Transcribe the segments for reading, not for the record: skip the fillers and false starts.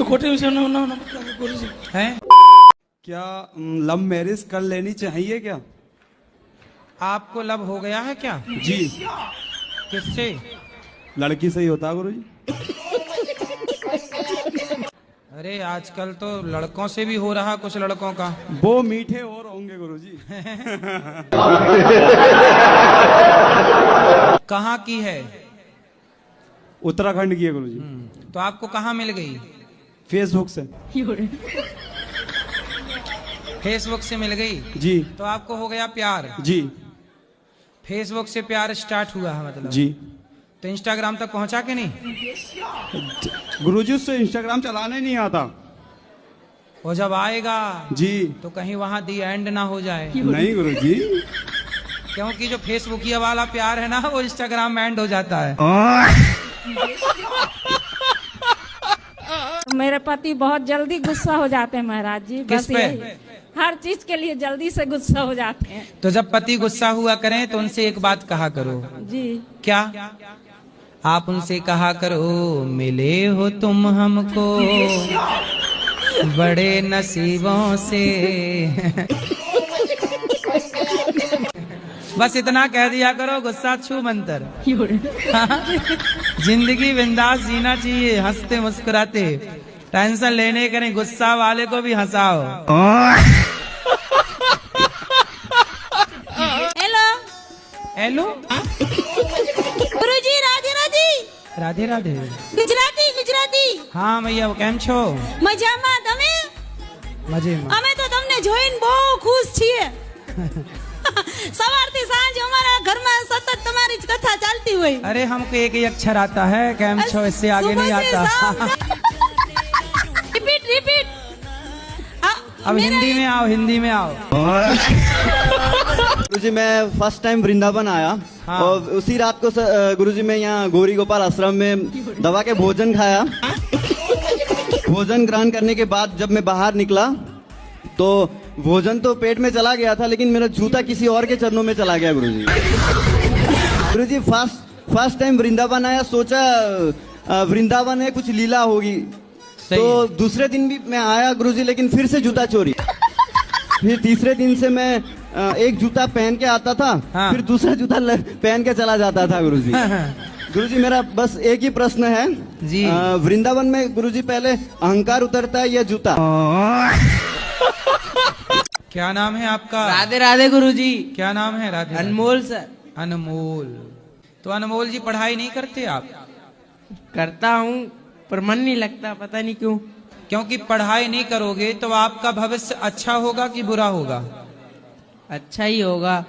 खोटे विषय ना गुरु जी हैं? क्या लव मैरिज कर लेनी चाहिए क्या? आपको लव हो गया है क्या? जी। किससे? लड़की से ही होता है गुरु जी। अरे आजकल तो लड़कों से भी हो रहा कुछ लड़कों का। वो मीठे और होंगे गुरु जी। कहाँ की है? उत्तराखंड की है गुरु जी। तो आपको कहाँ मिल गई? फेसबुक से। फेसबुक से मिल गई जी। तो आपको हो गया प्यार? जी। फेसबुक से प्यार स्टार्ट हुआ है मतलब? जी। तो इंस्टाग्राम तक पहुंचा के नहीं? गुरुजी उससे इंस्टाग्राम चलाने नहीं आता। वो जब आएगा जी तो कहीं वहां दी एंड ना हो जाए। नहीं गुरुजी। क्योंकि जो फेसबुकिया वाला प्यार है ना वो इंस्टाग्राम में एंड हो जाता है। मेरे पति बहुत जल्दी गुस्सा हो जाते हैं महाराज जी। किस पे? हर चीज के लिए जल्दी से गुस्सा हो जाते हैं। तो जब पति गुस्सा हुआ करें तो उनसे एक बात कहा करो। जी। क्या? आप उनसे कहा करो, मिले हो तुम हमको बड़े नसीबों से। बस इतना कह दिया करो, गुस्सा छू मंतर। जिंदगी बिंदास जीना चाहिए, हंसते मुस्कुराते। टेंशन लेने के नहीं, गुस्सा वाले को भी हंसाओ। हेलो हेलो गुरुजी, राधे राधे। राधे राधे। गुजराती गुजराती। હા મૈયા કેમ છો? મજામાં, તમે? મજેમાં. અમે તો તમને જોઈને બહુ ખુશ છીએ। સવારથી સાંજ અમારા ઘરમાં સતત તમારી જ કથા ચાલતી હોય। अरे हमको एक ही अक्षर आता है, कैम छो, इससे आगे नहीं आता। Repeat repeat. अब हिंदी में आओ, हिंदी में आओ। गुरुजी मैं फर्स्ट टाइम वृंदावन आया। हाँ। और उसी रात को गुरुजी मैं यहाँ गौरी गोपाल आश्रम में दवा के भोजन खाया। भोजन ग्रहण करने के बाद जब मैं बाहर निकला तो भोजन तो पेट में चला गया था, लेकिन मेरा जूता किसी और के चरणों में चला गया गुरुजी। गुरुजी फर्स्ट टाइम वृंदावन आया, सोचा वृंदावन है, कुछ लीला होगी। तो दूसरे दिन भी मैं आया गुरुजी, लेकिन फिर से जूता चोरी। फिर तीसरे दिन से मैं एक जूता पहन के आता था। हाँ। फिर दूसरा जूता पहन के चला जाता था गुरुजी। गुरुजी मेरा बस एक ही प्रश्न है जी। वृंदावन में गुरुजी पहले अहंकार उतरता है या जूता? क्या नाम है आपका? राधे राधे गुरुजी। क्या नाम है? राधे। अनमोल सर। अनमोल। तो अनमोल जी पढ़ाई नहीं करते आप? करता हूँ पर मन नहीं लगता, पता नहीं क्यों। क्योंकि पढ़ाई नहीं करोगे तो आपका भविष्य अच्छा होगा कि बुरा होगा? अच्छा ही होगा।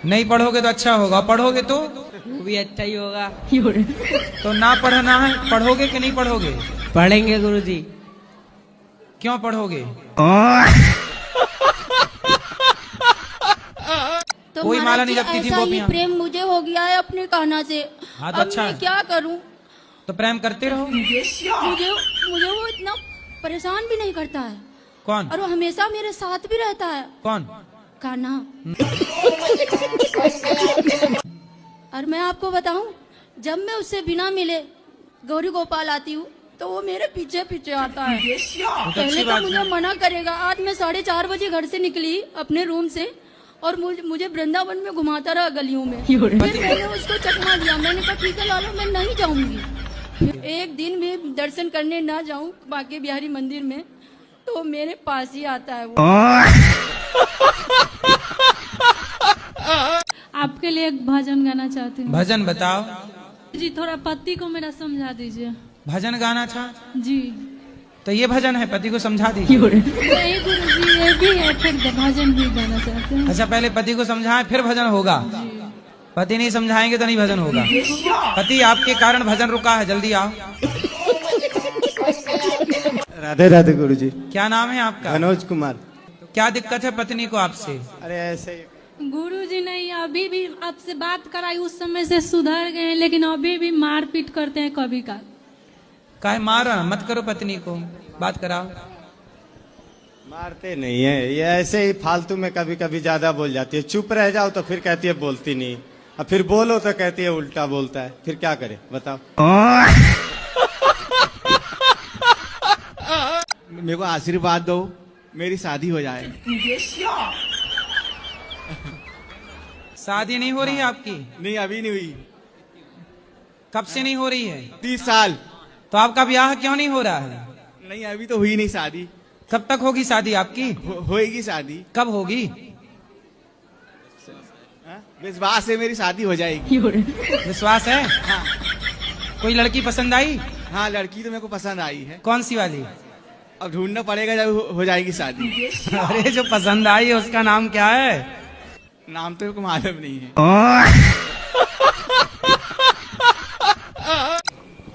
नहीं पढ़ोगे तो अच्छा होगा, पढ़ोगे तो वो भी अच्छा ही होगा। तो ना पढ़ना है, पढ़ोगे कि नहीं पढ़ोगे? पढ़ेंगे गुरुजी। क्यों पढ़ोगे? तो कोई माला नहीं जपती थी ऐसा ही गोपियां। प्रेम मुझे हो गया है अपने कहना से। हाँ तो अब अच्छा मैं है। क्या करूं? तो प्रेम करते रहो। मुझे वो इतना परेशान भी नहीं करता है। कौन? और वो हमेशा मेरे साथ भी रहता है। कौन? कान्हा। और मैं आपको बताऊं, जब मैं उससे बिना मिले गौरी गोपाल आती हूँ तो वो मेरे पीछे पीछे आता है। पहले तो मुझे मना करेगा। आज मैं 4:30 बजे घर से निकली अपने रूम से और मुझे वृंदावन में घुमाता रहा गलियों में। फिर मैंने उसको चकमा दिया। मैंने कहा ठीक है लालो, मैं नहीं जाऊंगी। एक दिन भी दर्शन करने ना जाऊं बांके बिहारी मंदिर में तो मेरे पास ही आता है वो। आपके लिए एक भजन गाना चाहती हूँ। भजन बताओ जी, थोड़ा पति को मेरा समझा दीजिए। भजन गाना था जी। तो ये भजन है, पति को समझा दीजिए। नहीं गुरुजी, ये भी है, फिर भजन भी गाना चाहते हैं। अच्छा पहले पति को समझाएं फिर भजन होगा। पति नहीं समझाएंगे तो नहीं भजन होगा। पति आपके कारण भजन रुका है, जल्दी आओ। राधे राधे गुरुजी। क्या नाम है आपका? मनोज कुमार। क्या दिक्कत है पत्नी को आपसे? अरे ऐसे गुरुजी नहीं, अभी भी आपसे बात कराई उस समय से सुधर गए, लेकिन अभी भी मारपीट करते हैं कभी का। काहे मारा मत करो पत्नी को, बात कराओ। मारते नहीं है, ये ऐसे ही फालतू में कभी कभी ज्यादा बोल जाती है। चुप रह जाओ तो फिर कहती है बोलती नहीं। अब फिर बोलो तो कहती है उल्टा बोलता है, फिर क्या करे बताओ। मेरे को आशीर्वाद दो, मेरी शादी हो जाए। शादी नहीं हो रही है आपकी? नहीं, अभी नहीं हुई। कब से नहीं हो रही है? 30 साल। तो आपका ब्याह क्यों नहीं हो रहा है? नहीं, अभी तो हुई नहीं शादी। कब तक होगी शादी आपकी? होएगी शादी। कब होगी? विश्वास है मेरी शादी हो जाएगी। विश्वास है? हाँ। कोई लड़की पसंद आई? हाँ, लड़की तो मेरे को पसंद आई है। कौन सी वाली? अब ढूंढना पड़ेगा जब हो जाएगी शादी। अरे जो पसंद आई है उसका नाम क्या है? नाम तो मेरे को मालूम नहीं है।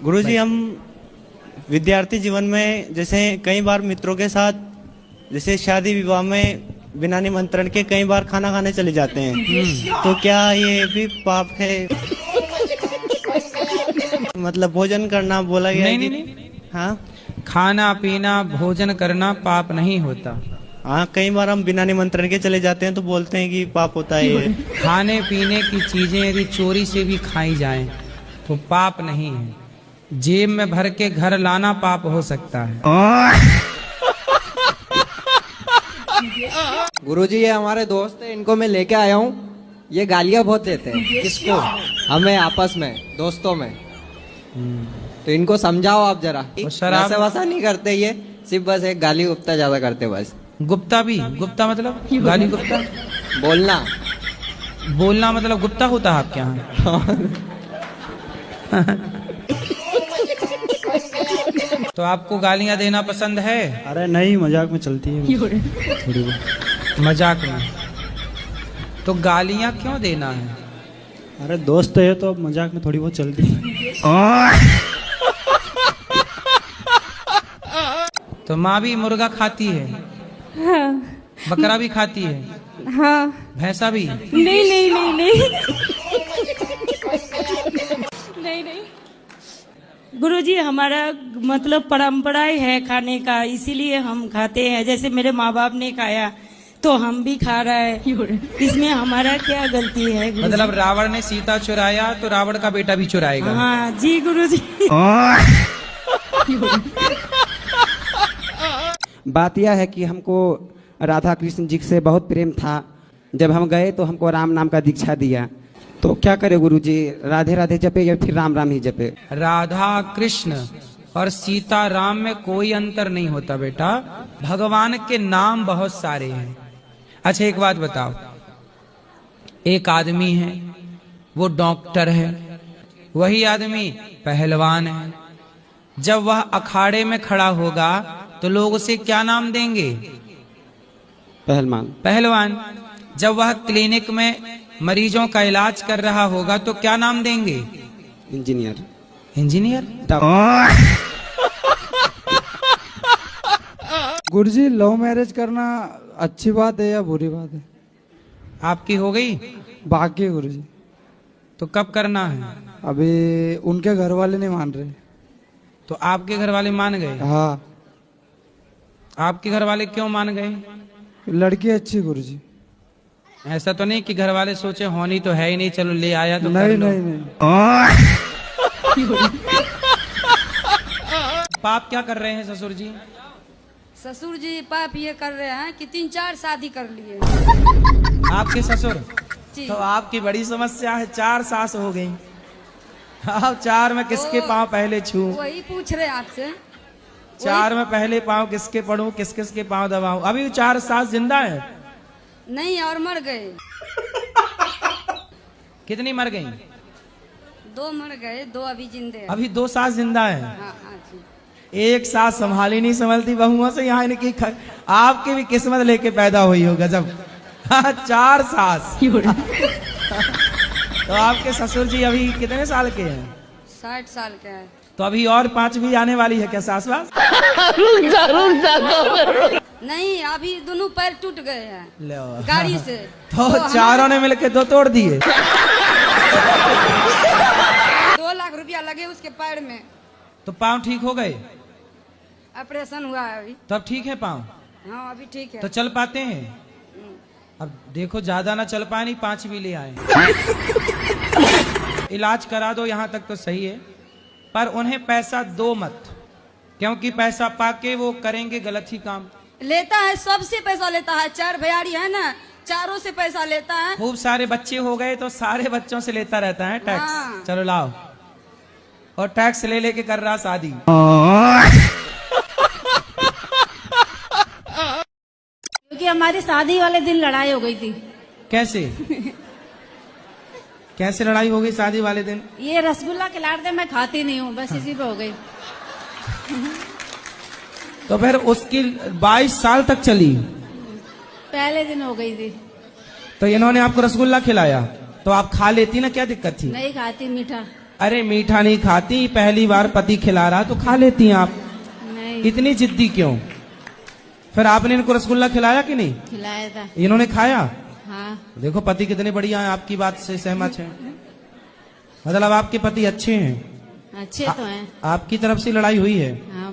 गुरुजी, हम विद्यार्थी जीवन में जैसे कई बार मित्रों के साथ जैसे शादी विवाह में बिना निमंत्रण के कई बार खाना खाने चले जाते हैं, तो क्या ये भी पाप है? मतलब भोजन करना बोला गया है नहीं, कि नहीं, नहीं। हाँ खाना पीना भोजन करना पाप नहीं होता। हाँ, कई बार हम बिना निमंत्रण के चले जाते हैं तो बोलते हैं कि पाप होता है ये। खाने पीने की चीजें यदि चोरी से भी खाई जाएं तो पाप नहीं है। जेब में भर के घर लाना पाप हो सकता है। गुरुजी, ये हमारे दोस्त है, इनको मैं लेके आया हूँ। ये गालियाँ बहुत देते हैं। किसको? हमें आपस में, दोस्तों में। तो इनको समझाओ आप जरा। शराब नशा वसा नहीं करते ये, सिर्फ बस एक गाली गुप्ता ज्यादा करते बस। गुप्ता भी? गुप्ता मतलब गाली गुप्ता? बोलना बोलना मतलब गुप्ता होता है आपके यहाँ? तो आपको गालियां देना पसंद है? अरे नहीं, मजाक में चलती है थोड़ी बहुत। मजाक में? तो गालियां क्यों देना है? अरे दोस्त है तो मजाक में थोड़ी बहुत चलती है। तो माँ भी मुर्गा खाती है? हाँ बकरा भी खाती है? हाँ। भैंसा भी? नहीं नहीं नहीं नहीं नहीं नहीं। गुरुजी, हमारा मतलब परंपरा है खाने का, इसीलिए हम खाते हैं। जैसे मेरे माँ बाप ने खाया तो हम भी खा रहे हैं, इसमें हमारा क्या गलती है? गुरुजी? मतलब रावण ने सीता चुराया तो रावण का बेटा भी चुराएगा? हाँ जी गुरुजी। बात यह है कि हमको राधा कृष्ण जी से बहुत प्रेम था। जब हम गए तो हमको राम नाम का दीक्षा दिया। तो क्या करे गुरुजी, राधे राधे जपे या फिर राम राम ही जपे? राधा कृष्ण और सीता राम में कोई अंतर नहीं होता बेटा। भगवान के नाम बहुत सारे हैं। अच्छा एक बात बताओ, एक आदमी है वो डॉक्टर है, वही आदमी पहलवान है। जब वह अखाड़े में खड़ा होगा तो लोग उसे क्या नाम देंगे? पहलवान। पहलवान। जब वह क्लिनिक में मरीजों का इलाज कर रहा होगा तो क्या नाम देंगे? इंजीनियर। इंजीनियर। गुरुजी, लव मैरिज करना अच्छी बात है या बुरी बात है? आपकी हो गई? बाकी गुरुजी। तो कब करना है? अभी उनके घर वाले नहीं मान रहे। तो आपके घर वाले मान गए? हाँ। आपके घर वाले क्यों मान गए? लड़की अच्छी गुरुजी। ऐसा तो नहीं कि घर वाले सोचे होनी तो है ही नहीं, चलो ले आया तो नहीं कर लो। नहीं नहीं। पाप क्या कर रहे हैं ससुर जी? ससुर जी पाप ये कर रहे हैं कि 3-4 शादी कर लिए। आपके ससुर? जी। तो आपकी बड़ी समस्या है, 4 सास हो गई। आप 4 में किसके पाँव पहले छू? वही पूछ रहे आपसे। 4 में पहले पाँव किसके पढ़ूं, किस किस के पाँव दबाऊं? अभी 4 सास जिंदा है? नहीं, और मर गए। कितनी मर गई? 2 मर गए, 2 अभी जिंदे हैं। अभी 2 सास जिंदा है? हाँ हाँ जी। एक सास संभाली नहीं संभलती बहुओं से, यहाँ इनकी आपकी भी किस्मत लेके पैदा हुई होगा जब 4 सास। तो आपके ससुर जी अभी कितने साल के हैं? 60 साल का है। तो अभी और 5 भी आने वाली है क्या सास वास? नहीं, अभी दोनों पैर टूट गए हैं गाड़ी से। तो चारों ने मिलके 2 तोड़ दिए। 2 लाख रुपया लगे उसके पैर में। तो पाँव ठीक हो गए? ऑपरेशन हुआ है अभी। तब ठीक है पाँव? हाँ अभी ठीक है। तो चल पाते हैं? अब देखो ज्यादा ना चल पाए, नहीं 5 भी ले आए। इलाज करा दो, यहाँ तक तो सही है, पर उन्हें पैसा दो मत, क्योंकि पैसा पाके वो करेंगे गलत ही काम। लेता है, सबसे पैसा लेता है। 4 भैयारी है ना, चारों से पैसा लेता है। खूब सारे बच्चे हो गए तो सारे बच्चों से लेता रहता है टैक्स। हाँ। चलो लाओ, और टैक्स ले लेके कर रहा शादी। क्योंकि हमारी शादी वाले दिन लड़ाई हो गई थी। कैसे कैसे लड़ाई हो गई शादी वाले दिन? ये रसगुल्ला खिलाते मैं खाती नहीं हूँ, बस इसी पे हो गई। तो फिर उसकी 22 साल तक चली। पहले दिन हो गई थी। तो इन्होंने आपको रसगुल्ला खिलाया तो आप खा लेती ना, क्या दिक्कत थी? नहीं खाती मीठा। अरे मीठा नहीं खाती, पहली बार पति खिला रहा तो खा लेती हैं आप। नहीं। इतनी जिद्दी क्यों? फिर आपने इनको रसगुल्ला खिलाया कि नहीं? खिलाया था। इन्होंने खाया? हाँ। देखो पति कितने बढ़िया हैं, आपकी बात से सहमत हैं। मतलब आपके पति अच्छे हैं। अच्छे तो हैं। आपकी तरफ से लड़ाई हुई है? हाँ।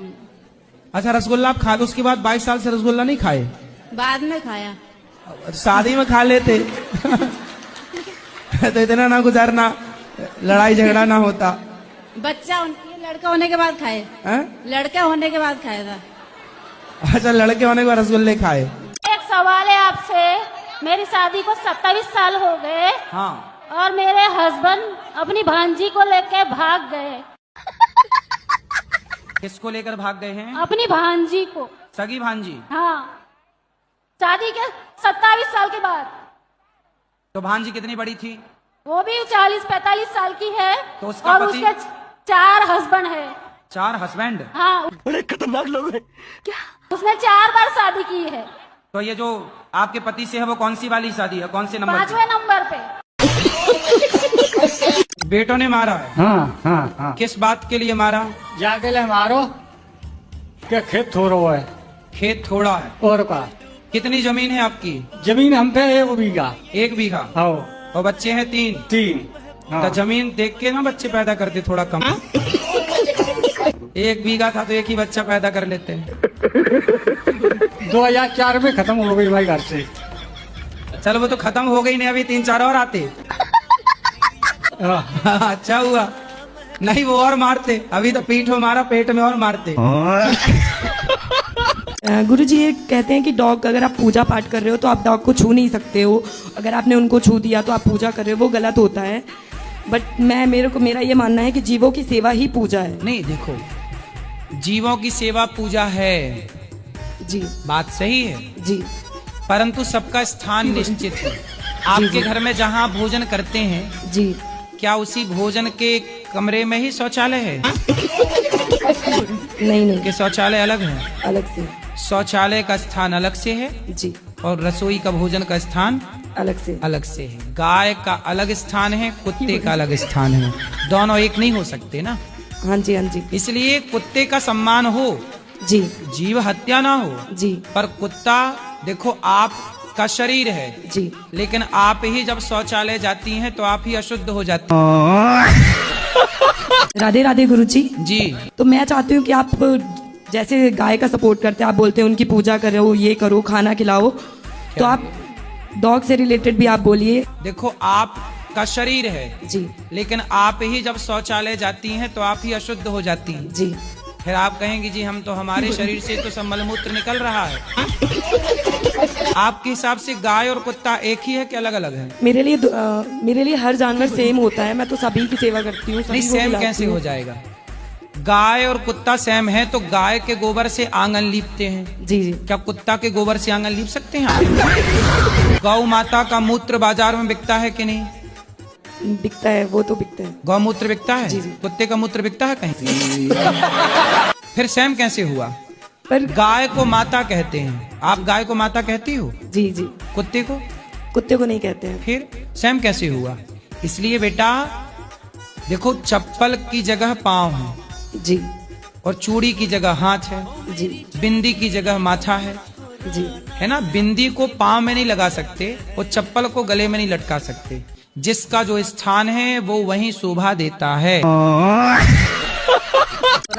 अच्छा, रसगुल्ला आप खा के उसके बाद 22 साल से रसगुल्ला नहीं खाए? बाद में खाया। शादी में खा लेते तो इतना ना गुजारना, लड़ाई झगड़ा ना होता। बच्चा उनकी लड़का होने के बाद खाए। लड़का होने के बाद खाया था। अच्छा, लड़के होने के बाद रसगुल्ले खाए। एक सवाल है आपसे, मेरी शादी को 27 साल हो गए। हाँ। और मेरे हस्बैंड अपनी भांजी को लेकर भाग गए। किसको लेकर भाग गए हैं? अपनी भांजी को। सगी भांजी? हाँ, शादी के 27 साल के बाद। तो भांजी कितनी बड़ी थी? वो भी 40-45 साल की है। तो उसका और पति? उसके 4 हस्बैंड है। 4 हस्बैंड? हाँ। बड़े खतरनाक लोग हैं। क्या? उसने 4 बार शादी की है। तो ये जो आपके पति से है वो कौन सी वाली शादी है, कौन से नंबर? 5वें नंबर पे। बेटों ने मारा है? हाँ हाँ हाँ। किस बात के लिए मारा? जाके ले मारो क्या खेत थोड़ा है? खेत थोड़ा है और का? कितनी जमीन है आपकी? जमीन हम पे 1 बीघा। 1 बीघा? हाँ। और बच्चे हैं 3? हाँ। तो जमीन देख के ना बच्चे पैदा करते थोड़ा कम। 1 बीघा था तो 1 ही बच्चा पैदा कर लेते हैं। 2004 में खत्म हो गई भाई घर से। चलो वो तो खत्म हो गई, नहीं अभी 3-4 और आते। अच्छा हुआ, नहीं वो और मारते, अभी तो पीठ में मारा, पेट में और मारते। गुरुजी ये कहते हैं कि डॉग, अगर आप पूजा पाठ कर रहे हो तो आप डॉग को छू नहीं सकते हो। अगर आपने उनको छू दिया तो आप पूजा कर रहे हो, वो गलत होता है। बट मेरा ये मानना है कि जीवों की सेवा ही पूजा है। नहीं देखो, जीवों की सेवा पूजा है जी, बात सही है जी, परंतु सबका स्थान निश्चित है। आपके घर में जहाँ आप भोजन करते हैं जी, क्या उसी भोजन के कमरे में ही शौचालय है? नहीं कि शौचालय अलग है? अलग से। शौचालय का स्थान अलग से है जी, और रसोई का भोजन का स्थान अलग से है। गाय का अलग स्थान है, कुत्ते का अलग स्थान है, दोनों एक नहीं हो सकते ना। हाँ जी, हाँ जी। इसलिए कुत्ते का सम्मान हो जी, जीव हत्या ना हो जी। पर कुत्ता देखो आप का शरीर है जी, लेकिन आप ही जब शौचालय जाती हैं तो आप ही अशुद्ध हो जाती राधे राधे गुरुजी। जी। तो मैं चाहती हूँ कि आप जैसे गाय का सपोर्ट करते हैं, आप बोलते हैं उनकी पूजा करो, ये करो, खाना खिलाओ, तो आप डॉग से रिलेटेड भी आप बोलिए। देखो आप का शरीर है जी, लेकिन आप ही जब शौचालय जाती हैं तो आप ही अशुद्ध हो जाती हैं जी। फिर आप कहेंगी जी हम तो, हमारे शरीर से तो सब मलमूत्र निकल रहा है। आपके हिसाब से गाय और कुत्ता एक ही है कि अलग अलग है? मेरे लिए हर जानवर सेम होता है, मैं तो सभी की सेवा करती हूँ। नहीं, सेम कैसे हो जाएगा? गाय और कुत्ता सेम है तो गाय के गोबर से आंगन लीपते हैं। जी जी। क्या कुत्ता के गोबर से आंगन लीप सकते हैं? गौ माता का मूत्र बाजार में बिकता है कि नहीं? बिकता है, वो तो बिकता है। गौमूत्र बिकता है? जी जी। कुत्ते का मूत्र बिकता है कहीं? फिर सेम कैसे हुआ? पर गाय को माता कहते हैं, आप गाय को माता कहती हो? जी जी। कुत्ते को? कुत्ते को नहीं कहते हैं। फिर सेम कैसे हुआ? इसलिए बेटा देखो, चप्पल की जगह पाँव है जी, और चूड़ी की जगह हाथ है जी, बिंदी की जगह माथा है जी, है ना। बिंदी को पाँव में नहीं लगा सकते और चप्पल को गले में नहीं लटका सकते। जिसका जो स्थान है वो वहीं शोभा देता है।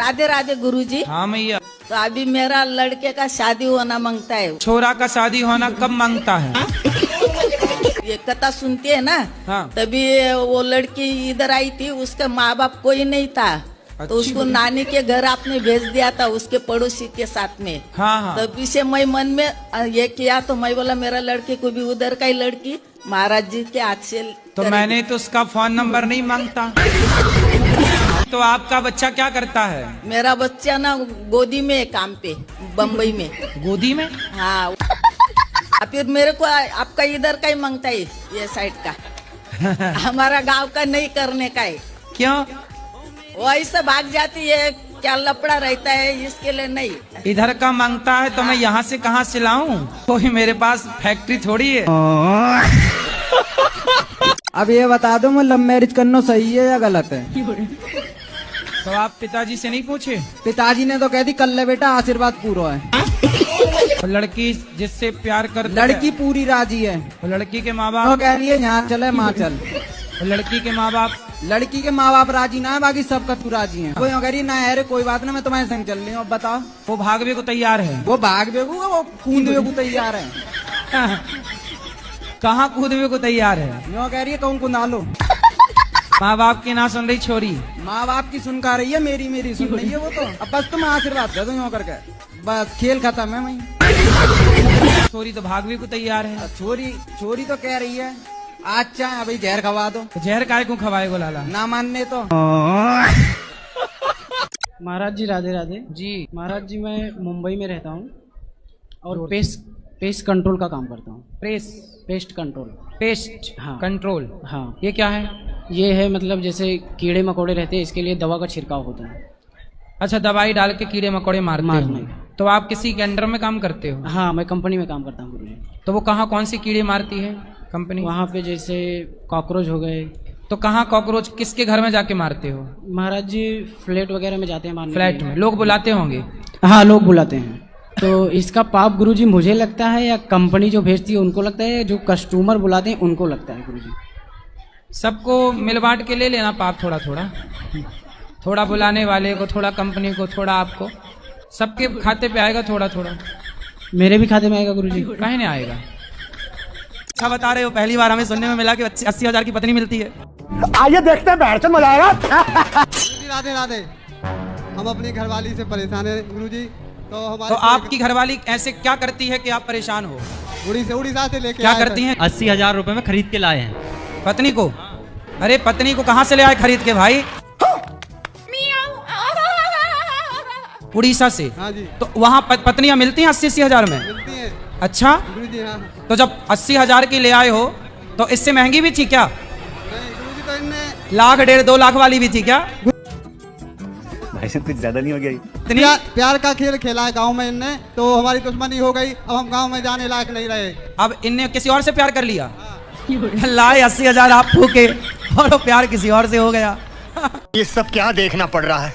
राधे राधे गुरुजी। हाँ मैया। तो अभी मेरा लड़के का शादी होना मांगता है। छोरा का शादी होना कब मांगता है? ये कथा सुनते है ना, हाँ। तभी वो लड़की इधर आई थी, उसके माँ बाप कोई नहीं था, तो उसको नानी के घर आपने भेज दिया था उसके पड़ोसी के साथ में। हाँ हाँ। तभी से मैं मन में ये किया, तो मैं बोला मेरा लड़के को भी उधर का ही लड़की महाराज जी के हाथ से तो मैंने तो उसका फोन नंबर नहीं मांगता। तो आपका बच्चा क्या करता है? मेरा बच्चा ना गोदी में है, काम पे बम्बई में। गोदी में? हाँ। फिर मेरे को आपका इधर का ही मांगता है, ये साइड का। हमारा गांव का नहीं करने का है। क्यों? वो ऐसे भाग जाती है, क्या लपड़ा रहता है, इसके लिए नहीं। इधर का मांगता है तो मैं यहाँ से कहाँ से लाऊं? कोई मेरे पास फैक्ट्री थोड़ी है। अब ये बता दो, मैं लव मैरिज करना सही है या गलत है? तो आप पिताजी से नहीं पूछे? पिताजी ने तो कह दी कल ले बेटा, आशीर्वाद पूरा है। और लड़की जिससे प्यार करती लड़की पूरी राजी है। और लड़की के माँ वो बाप कह रही है यहाँ चले माँ चल। और लड़की के माँ बाप राजी ना है, बाकी सबका तू राजी है। कोई अगर ना है रे, कोई बात ना, मैं तुम्हारे संग चल रही हूँ। अब बताओ। वो भागवे को तैयार है? वो भागवे को, वो कूदवे को तैयार है। कहाँ कूदवे को तैयार है? यूँ कह रही है कहूँ कुंदा लो। माँ बाप की ना सुन रही छोरी? माँ बाप की सुन का रही है, मेरी सुन रही है वो तो। अब बस तुम आशीर्वाद कर दो यूँ करके, बस खेल खत्म है। वही छोरी तो भागवे को तैयार है। छोरी तो कह रही है अच्छा अभी जहर खवा दो। तो जहर काय को खवाएगो लाला? ना मानने तो। महाराज जी राधे राधे जी। महाराज जी मैं मुंबई में रहता हूँ और पेस्ट कंट्रोल का काम करता हूँ। Pest control. पेस्ट हाँ कंट्रोल। हाँ। ये क्या है? ये है मतलब जैसे कीड़े मकोड़े रहते हैं, इसके लिए दवा का छिड़काव होता है। अच्छा, दवाई डाल के कीड़े मकोड़े मारते हो। तो आप किसी के अंडर में काम करते हो? हाँ, मैं कंपनी में काम करता हूँ गुरुजी। तो वो कहाँ कौन सी कीड़े मारती है कंपनी? वहाँ पे जैसे कॉकरोच हो गए। तो कहाँ कॉकरोच किसके घर में जाके मारते हो? महाराज जी फ्लैट वगैरह में जाते हैं मारने। फ्लैट में लोग बुलाते होंगे? हाँ, लोग बुलाते हैं। तो इसका पाप गुरुजी मुझे लगता है या कंपनी जो भेजती है उनको लगता है, जो कस्टमर बुलाते हैं उनको लगता है गुरुजी? सबको मिल बांट के ले लेना पाप, थोड़ा थोड़ा। थोड़ा बुलाने वाले को, थोड़ा कंपनी को, थोड़ा आपको, सबके खाते पे आएगा थोड़ा थोड़ा। मेरे भी खाते में आएगा गुरुजी? कहीं नहीं आएगा। अच्छा बता रहे हो, पहली बार हमें सुनने में मिला कि 80,000 की पत्नी मिलती है। आइए देखते हैं, बैठ मजा आएगा। राधे राधे। हम अपनी घरवाली से परेशान है गुरुजी। तो आपकी घरवाली ऐसे क्या करती है कि आप परेशान हो? उड़ीसा से लेके क्या करती हैं? 80,000 रुपए में खरीद के लाए हैं पत्नी को। अरे पत्नी को कहाँ से ले आए खरीद के भाई? उड़ीसा से? हाँ जी। तो वहाँ पत्नियां मिलती हैं 80,000 में? मिलती हैं। अच्छा गुरुजी हाँ। तो जब 80,000 की ले आए हो तो इससे महंगी भी थी क्या? नहीं गुरुजी, तो इनने लाख 1.5-2 लाख वाली भी थी क्या? भाई साहब कुछ ज्यादा नहीं हो गया? प्यार का खेल खेला है गांव में इनने, तो हमारी दुश्मनी हो गई। अब हम गांव में जाने लायक नहीं रहे। अब इनने किसी और से प्यार कर लिया? लाए 80,000 आप फूके और वो प्यार किसी और से हो गया। ये सब क्या देखना पड़ रहा है?